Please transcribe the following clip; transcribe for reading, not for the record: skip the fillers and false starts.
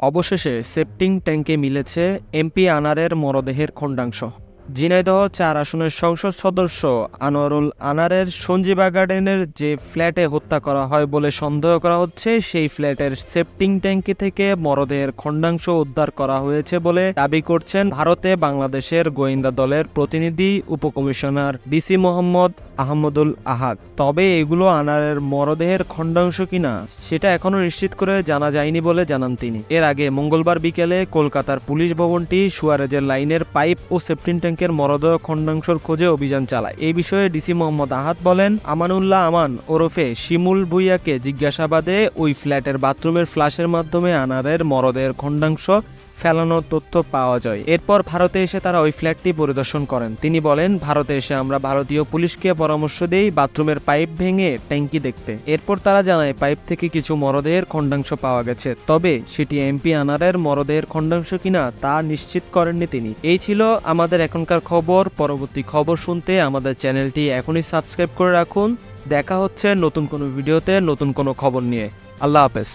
অবশেষে সেপ্টিং ট্যাঙ্কে মিলেছে এমপি আনারের মরদেহের খণ্ডাংশ। ঝিনাইদহ ৪ আসনের সংসদ সদস্য আনোয়ারুল আনারের সঞ্জীবা গার্ডেনের যে ফ্ল্যাটে হত্যা করা হয় বলে সন্দেহ করা হচ্ছে, সেই ফ্ল্যাটের সেপ্টিং ট্যাঙ্কি থেকে মরদেহের খণ্ডাংশ উদ্ধার করা হয়েছে বলে দাবি করছেন ভারতে বাংলাদেশের গোয়েন্দা দলের প্রতিনিধি উপকমিশনার ডিসি মোহাম্মদ আহমদুল আহাদ। তবে এগুলো আনারের মরদেহের খণ্ডাংশ কিনা সেটা এখনো নিশ্চিত করে জানা যায়নি বলে জানান তিনি। এর আগে মঙ্গলবার বিকেলে কলকাতার পুলিশ ভবনটি সুয়ারেজের লাইনের পাইপ ও সেপ্টিং ট্যাঙ্কের মরদেহ খণ্ডাংশের খোঁজে অভিযান চালায়। এই বিষয়ে ডিসি মোহাম্মদ আহাদ বলেন, আমানুল্লাহ আমান ওরফে শিমুল ভুইয়াকে জিজ্ঞাসাবাদে ওই ফ্ল্যাটের বাথরুমের ফ্লাশের মাধ্যমে আনারের মরদেহের খণ্ডাংশ ফেলানোর তথ্য পাওয়া যায়। এরপর ভারতে এসে তারা ওই ফ্ল্যাটটি পরিদর্শন করেন। তিনি বলেন, ভারতে এসে আমরা ভারতীয় পুলিশকে পরামর্শ দেই বাথরুমের পাইপ ভেঙে ট্যাঙ্কি দেখতে। এরপর তারা জানায় পাইপ থেকে কিছু মরদেহের খণ্ডাংশ পাওয়া গেছে, তবে সেটি এমপি আনারের মরদেহের খণ্ডাংশ কিনা তা নিশ্চিত করেননি তিনি। এই ছিল আমাদের এখনকার খবর। পরবর্তী খবর শুনতে আমাদের চ্যানেলটি এখনই সাবস্ক্রাইব করে রাখুন। দেখা হচ্ছে নতুন কোনো ভিডিওতে নতুন কোনো খবর নিয়ে। আল্লাহ হাফেজ।